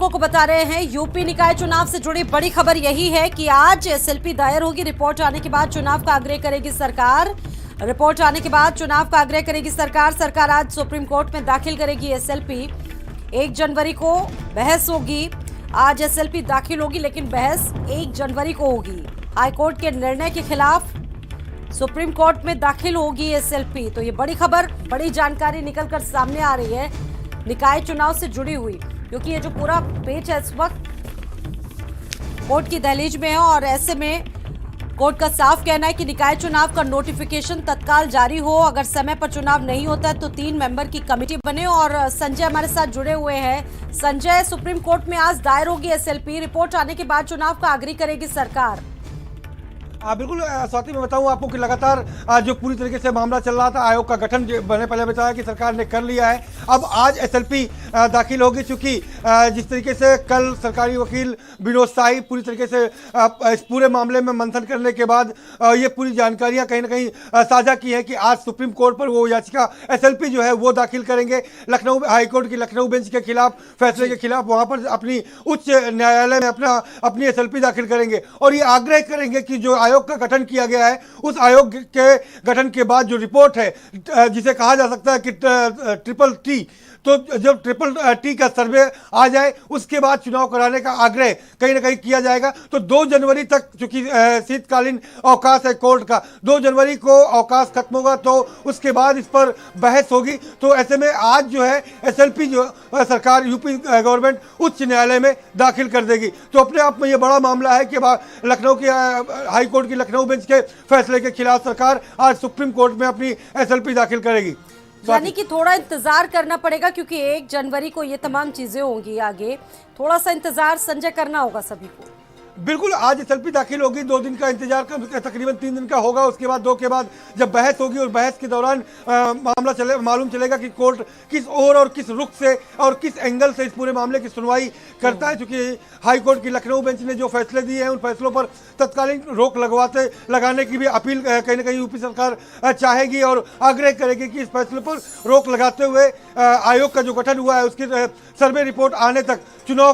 लोगों को बता रहे हैं, यूपी निकाय चुनाव से जुड़ी बड़ी खबर यही है कि आज एसएलपी दायर होगी। रिपोर्ट आने के बाद चुनाव का आग्रह करेगी सरकार। रिपोर्ट आने के बाद चुनाव का आग्रह करेगी सरकार। सरकार आज सुप्रीम कोर्ट में दाखिल करेगी एसएलपी। 1 जनवरी को बहस होगी। आज एसएलपी दाखिल होगी, लेकिन बहस 1 जनवरी को होगी। हाईकोर्ट के निर्णय के खिलाफ सुप्रीम कोर्ट में दाखिल होगी एसएलपी। तो ये बड़ी खबर, बड़ी जानकारी निकलकर सामने आ रही है निकाय चुनाव से जुड़ी हुई, क्योंकि ये जो पूरा पेच है इस वक्त कोर्ट की दहलीज में है। और ऐसे में कोर्ट का साफ कहना है कि निकाय चुनाव का नोटिफिकेशन तत्काल जारी हो। अगर समय पर चुनाव नहीं होता है तो 3 मेंबर की कमेटी बने। और संजय हमारे साथ जुड़े हुए हैं। संजय, सुप्रीम कोर्ट में आज दायर होगी एसएलपी। रिपोर्ट आने के बाद चुनाव का आग्रह करेगी सरकार। बिल्कुल स्वाति, मैं बताऊं आपको कि लगातार जो पूरी तरीके से मामला चल रहा था, आयोग का गठन मैंने पहले बताया कि सरकार ने कर लिया है। अब आज एसएलपी दाखिल होगी, क्योंकि जिस तरीके से कल सरकारी वकील विनोद साही पूरी तरीके से इस पूरे मामले में मंथन करने के बाद ये पूरी जानकारियां कहीं ना कहीं साझा की है कि आज सुप्रीम कोर्ट पर वो याचिका एसएलपी जो है वो दाखिल करेंगे। लखनऊ हाईकोर्ट की लखनऊ बेंच के खिलाफ, फैसले के खिलाफ वहां पर अपनी उच्च न्यायालय में अपनी एसएलपी दाखिल करेंगे और ये आग्रह करेंगे कि जो आयोग का गठन किया गया है, उस आयोग के गठन के बाद जो रिपोर्ट है, जिसे कहा जा सकता है कि ट्रिपल टी, तो जब ट्रिपल टी का सर्वे आ जाए उसके बाद चुनाव कराने का आग्रह कहीं ना कहीं किया जाएगा। तो 2 जनवरी तक, चूंकि शीतकालीन अवकाश है कोर्ट का, 2 जनवरी को अवकाश खत्म होगा, तो उसके बाद इस पर बहस होगी। तो ऐसे में आज जो है एसएलपी जो सरकार, यूपी गवर्नमेंट उच्च न्यायालय में दाखिल कर देगी। तो अपने आप में ये बड़ा मामला है कि लखनऊ की हाईकोर्ट की लखनऊ बेंच के फैसले के खिलाफ सरकार आज सुप्रीम कोर्ट में अपनी एसएलपी दाखिल करेगी। यानी कि थोड़ा इंतजार करना पड़ेगा, क्योंकि 1 जनवरी को ये तमाम चीजें होंगी। आगे थोड़ा सा इंतजार संजय करना होगा सभी को। बिल्कुल, आज एसएलपी दाखिल होगी। 2 दिन का इंतजार तकरीबन 3 दिन का होगा। उसके बाद 2 के बाद जब बहस होगी और बहस के दौरान मालूम चलेगा कि कोर्ट किस ओर और किस रुख से और किस एंगल से इस पूरे मामले की सुनवाई करता है। क्योंकि हाईकोर्ट की लखनऊ बेंच ने जो फैसले दिए हैं, उन फैसलों पर तत्कालीन रोक लगाने की भी अपील कहीं ना कहीं यूपी सरकार चाहेगी और आग्रह करेगी कि इस फैसले पर रोक लगाते हुए आयोग का जो गठन हुआ है उसकी सर्वे रिपोर्ट आने तक चुनाव,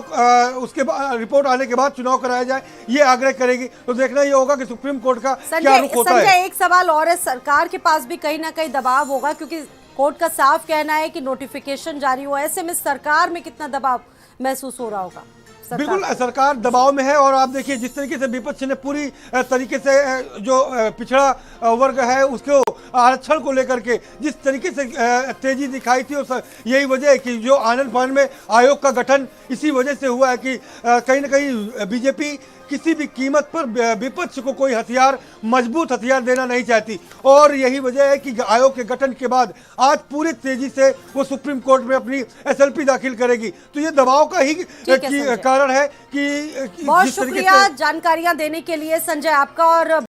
उसके बाद रिपोर्ट आने के बाद चुनाव कराया जाए, ये आग्रह करेगी। तो देखना ये होगा कि सुप्रीम कोर्ट का क्या रुख होता है। संजय, एक सवाल और है, सरकार के पास भी कहीं ना कहीं दबाव होगा, क्योंकि कोर्ट का साफ कहना है कि नोटिफिकेशन जारी हुआ। ऐसे में सरकार में कितना दबाव महसूस हो रहा होगा? बिल्कुल, सरकार दबाव में है। और आप देखिए जिस तरीके से विपक्ष ने पूरी तरीके से जो पिछड़ा वर्ग है उसको आरक्षण को लेकर के जिस तरीके से तेजी दिखाई थी, और यही वजह है कि जो आनंद फान में आयोग का गठन इसी वजह से हुआ है कि कहीं ना कहीं बीजेपी किसी भी कीमत पर विपक्ष को कोई मजबूत हथियार देना नहीं चाहती। और यही वजह है कि आयोग के गठन के बाद आज पूरी तेजी से वो सुप्रीम कोर्ट में अपनी एसएलपी दाखिल करेगी। तो ये दबाव का ही कारण है कि बहुत शुक्रिया जानकारियां देने के लिए संजय आपका। और